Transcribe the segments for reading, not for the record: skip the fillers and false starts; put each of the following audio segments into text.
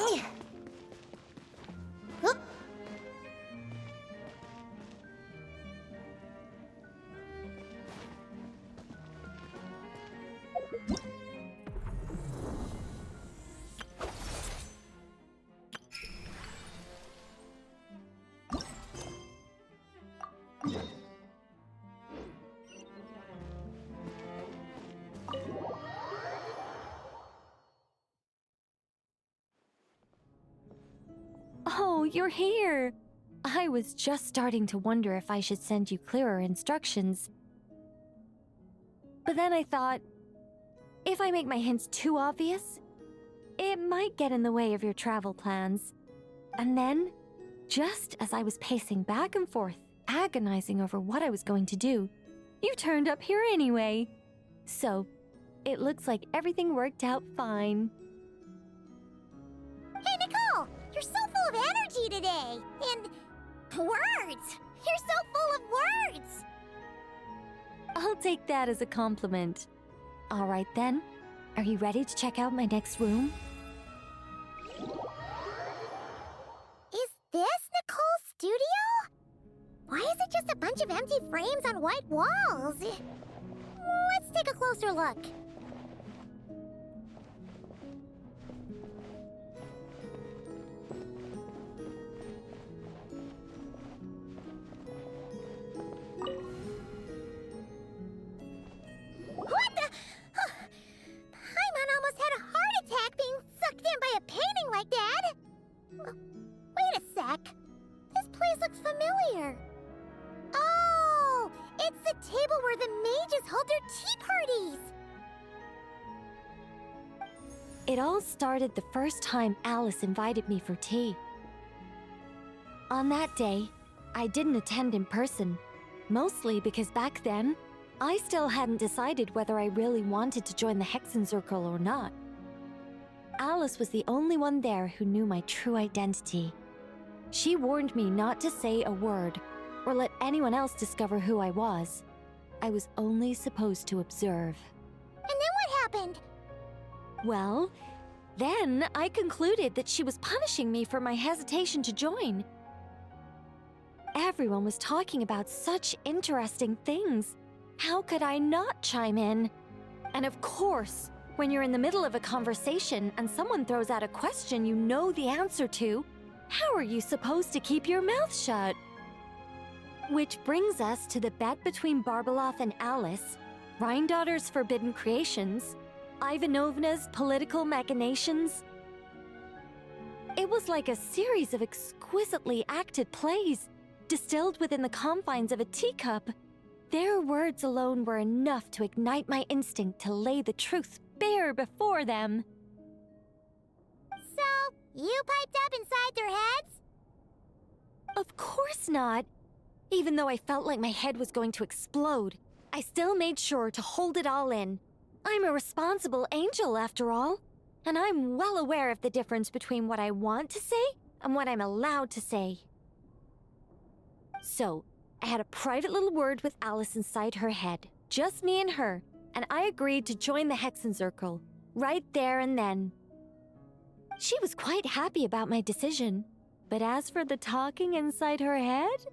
Oop. Oh, you're here! I was just starting to wonder if I should send you clearer instructions. But then I thought, if I make my hints too obvious, it might get in the way of your travel plans. And then, just as I was pacing back and forth, agonizing over what I was going to do, you turned up here anyway. So, it looks like everything worked out fine. Hey, Nicole! You're so full of energy today! And words! You're so full of words! I'll take that as a compliment. All right then, are you ready to check out my next room? Is this Nicole's studio? Why is it just a bunch of empty frames on white walls? Let's take a closer look. What the? Paimon almost had a heart attack being sucked in by a painting like that. Wait a sec. This place looks familiar. Oh, it's the table where the mages hold their tea parties. It all started the first time Alice invited me for tea. On that day, I didn't attend in person, mostly because back then, I still hadn't decided whether I really wanted to join the Hexen Circle or not. Alice was the only one there who knew my true identity. She warned me not to say a word or let anyone else discover who I was. I was only supposed to observe. And then what happened? Well, then I concluded that she was punishing me for my hesitation to join. Everyone was talking about such interesting things. How could I not chime in? And of course, when you're in the middle of a conversation and someone throws out a question you know the answer to, how are you supposed to keep your mouth shut? Which brings us to the bet between Barbeloth and Alice, Rhindaughter's forbidden creations, Ivanovna's political machinations. It was like a series of exquisitely acted plays, distilled within the confines of a teacup. Their words alone were enough to ignite my instinct to lay the truth bare before them. So, you piped up inside their heads? Of course not. Even though I felt like my head was going to explode, I still made sure to hold it all in. I'm a responsible angel, after all, and I'm well aware of the difference between what I want to say and what I'm allowed to say. So, I had a private little word with Alice inside her head, just me and her, and I agreed to join the Hexen Circle, right there and then. She was quite happy about my decision, but as for the talking inside her head,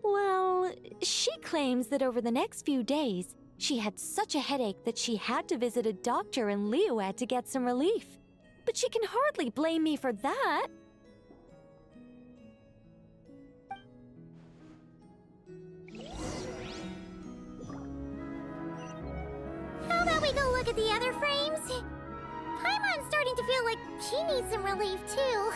well, she claims that over the next few days, she had such a headache that she had to visit a doctor in Liyue to get some relief. But she can hardly blame me for that. How about we go look at the other frames? Paimon's starting to feel like she needs some relief, too.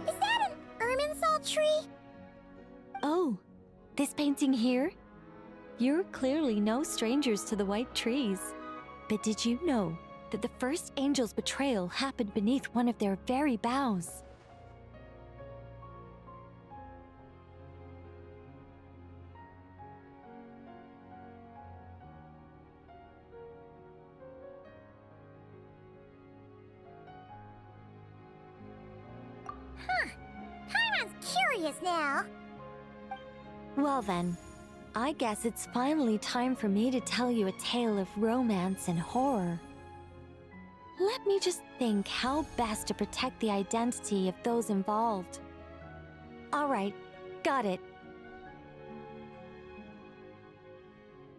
Is that an Irminsul tree? Oh, this painting here? You're clearly no strangers to the white trees. But did you know that the first angel's betrayal happened beneath one of their very boughs? Paimon's curious now. Well then, I guess it's finally time for me to tell you a tale of romance and horror. Let me just think how best to protect the identity of those involved. Alright, got it.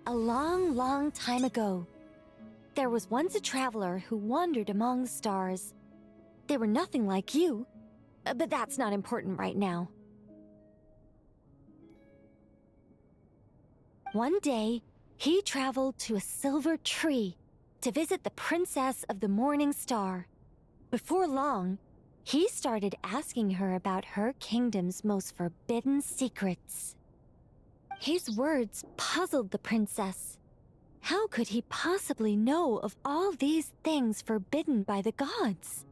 A long, long time ago, there was once a traveler who wandered among the stars. They were nothing like you, but that's not important right now. One day, he traveled to a silver tree to visit the princess of the morning star. Before long, he started asking her about her kingdom's most forbidden secrets. His words puzzled the princess. How could he possibly know of all these things forbidden by the gods?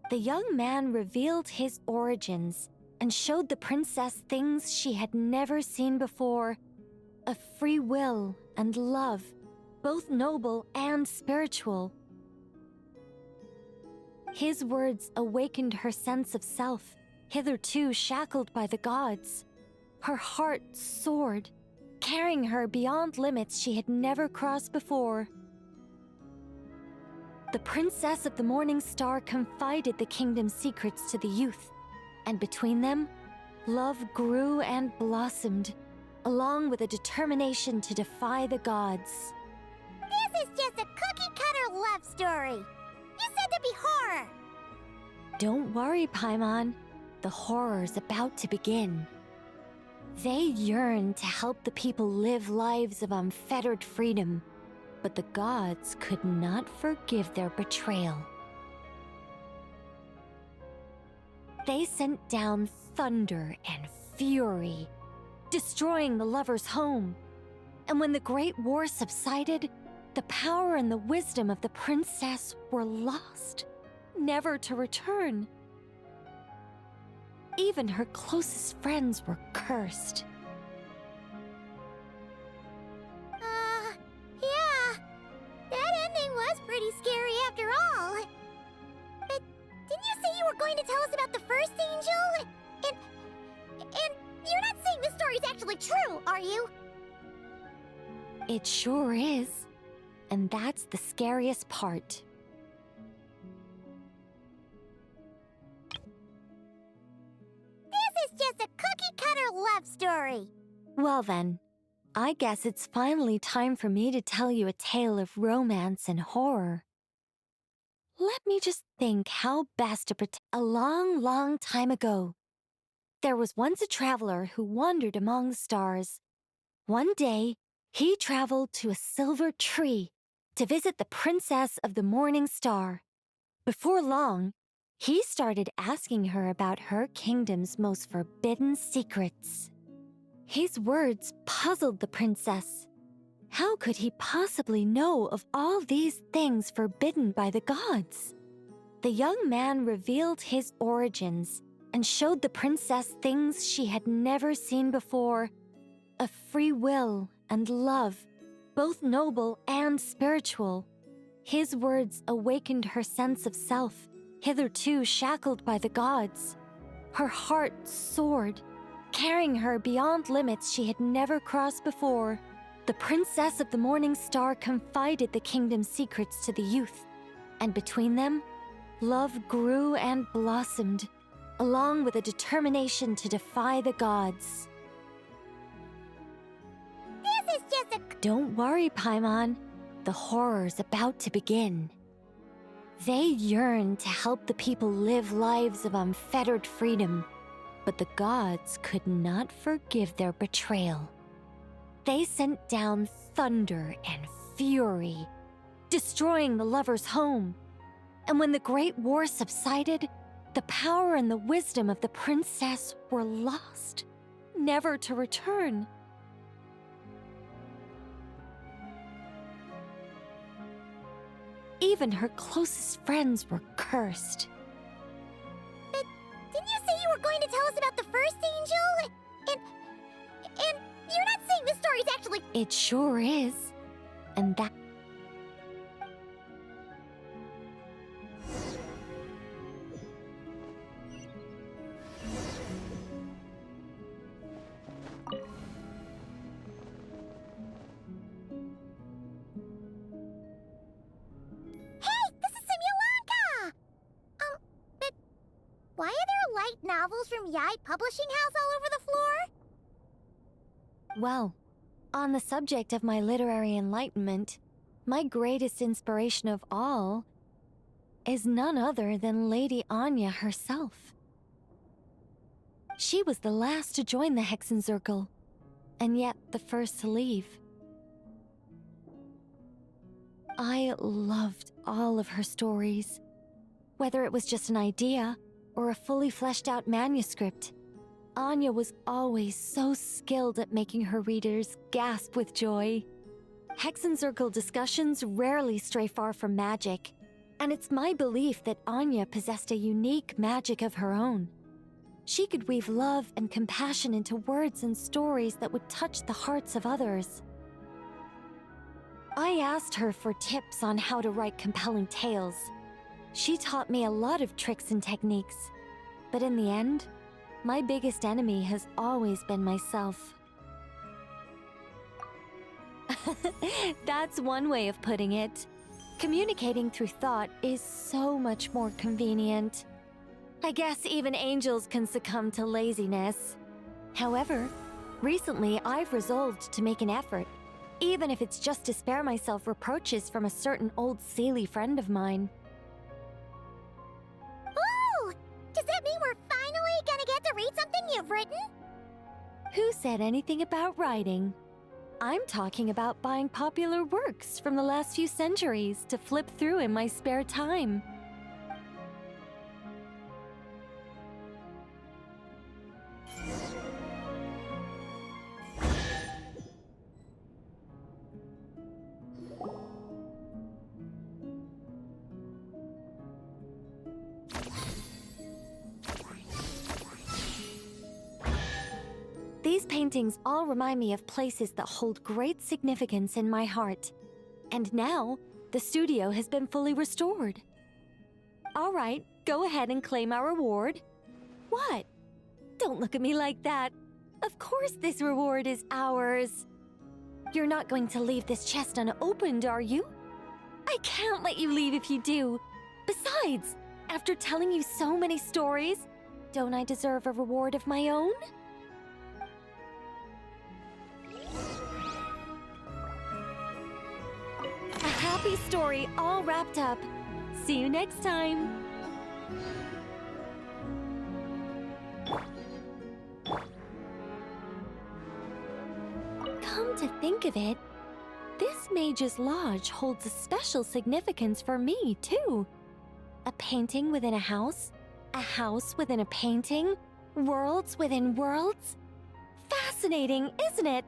The young man revealed his origins and showed the princess things she had never seen before. A free will and love, both noble and spiritual. His words awakened her sense of self, hitherto shackled by the gods. Her heart soared, carrying her beyond limits she had never crossed before. The princess of the morning star confided the kingdom's secrets to the youth, and between them, love grew and blossomed, along with a determination to defy the gods. This is just a cookie-cutter love story. You said to be horror. Don't worry, Paimon. The horror's about to begin. They yearn to help the people live lives of unfettered freedom, but the gods could not forgive their betrayal. They sent down thunder and fury, destroying the lovers' home. And when the Great War subsided, the power and the wisdom of the princess were lost, never to return. Even her closest friends were cursed. Yeah. That ending was pretty scary after all. But didn't you say you were going to tell us about the first angel? And you're not saying this story's actually true, are you? It sure is. And that's the scariest part. This is just a cookie-cutter love story. Well then, I guess it's finally time for me to tell you a tale of romance and horror. Let me just think how best to protect. A long, long time ago, there was once a traveler who wandered among the stars. One day, he traveled to a silver tree to visit the princess of the morning star. Before long, he started asking her about her kingdom's most forbidden secrets. His words puzzled the princess. How could he possibly know of all these things forbidden by the gods? The young man revealed his origins and showed the princess things she had never seen before. A free will and love, both noble and spiritual. His words awakened her sense of self, hitherto shackled by the gods. Her heart soared, carrying her beyond limits she had never crossed before. The princess of the morning star confided the kingdom's secrets to the youth, and between them, love grew and blossomed, along with a determination to defy the gods. This is just a... Don't worry, Paimon. The horror's about to begin. They yearn to help the people live lives of unfettered freedom, but the gods could not forgive their betrayal. They sent down thunder and fury, destroying the lovers' home. And when the Great War subsided, the power and the wisdom of the princess were lost, never to return. Even her closest friends were cursed. But didn't you say you were going to tell us about the first angel? And you're not saying this story's actually... It sure is. And that... Why are there light novels from Yai Publishing House all over the floor? Well, on the subject of my literary enlightenment, my greatest inspiration of all is none other than Lady Anya herself. She was the last to join the Hexenzirkel, and yet the first to leave. I loved all of her stories, whether it was just an idea or a fully fleshed out manuscript. Anya was always so skilled at making her readers gasp with joy. Hexenzirkel discussions rarely stray far from magic, and it's my belief that Anya possessed a unique magic of her own. She could weave love and compassion into words and stories that would touch the hearts of others. I asked her for tips on how to write compelling tales. She taught me a lot of tricks and techniques, but in the end, my biggest enemy has always been myself. That's one way of putting it. Communicating through thought is so much more convenient. I guess even angels can succumb to laziness. However, recently I've resolved to make an effort, even if it's just to spare myself reproaches from a certain old Seelie friend of mine. Oh! Does that mean we're finally gonna get to read something you've written? Who said anything about writing? I'm talking about buying popular works from the last few centuries to flip through in my spare time. These paintings all remind me of places that hold great significance in my heart. And now, the studio has been fully restored. All right, go ahead and claim our reward. What? Don't look at me like that. Of course this reward is ours. You're not going to leave this chest unopened, are you? I can't let you leave if you do. Besides, after telling you so many stories, don't I deserve a reward of my own? A happy story all wrapped up. See you next time. Come to think of it, this Mage's Lodge holds a special significance for me, too. A painting within a house within a painting, worlds within worlds. Fascinating, isn't it?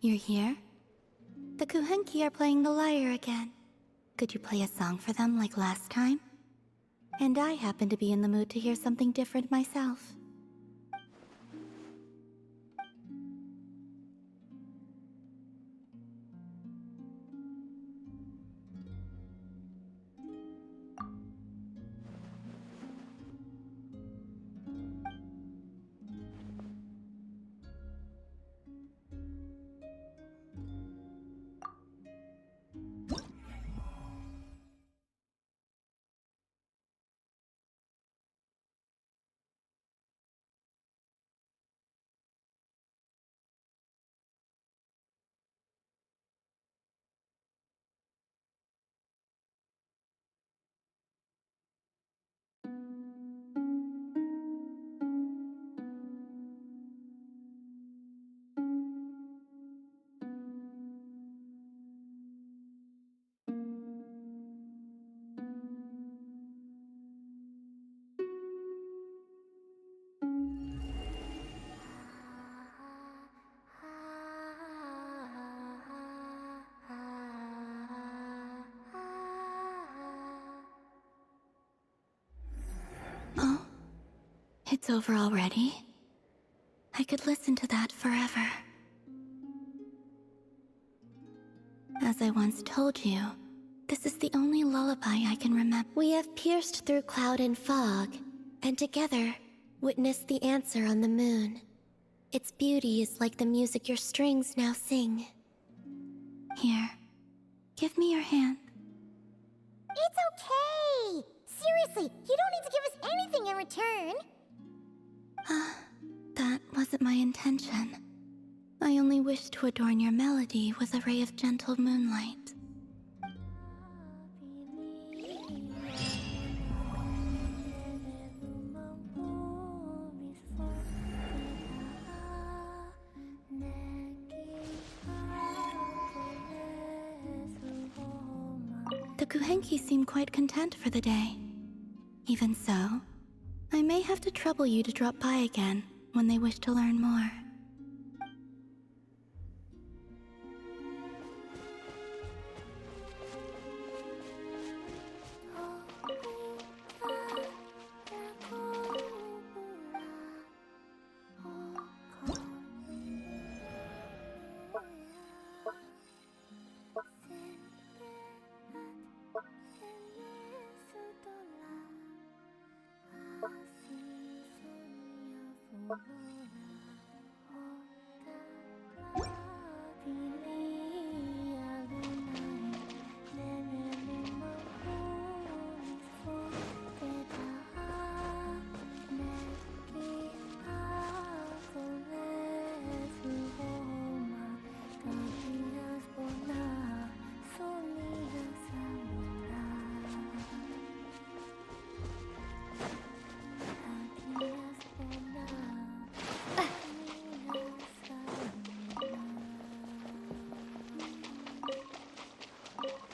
You're here? The Kuhenki are playing the lyre again. Could you play a song for them like last time? And I happen to be in the mood to hear something different myself. Oh, it's over already? I could listen to that forever. As I once told you, this is the only lullaby I can remember. We have pierced through cloud and fog, and together witnessed the answer on the moon. Its beauty is like the music your strings now sing. Here, give me your hand. It's okay! Seriously, you don't need to give us anything in return! That wasn't my intention. I only wished to adorn your melody with a ray of gentle moonlight. The Kuhenki seem quite content for the day. Even so, I may have to trouble you to drop by again when they wish to learn more.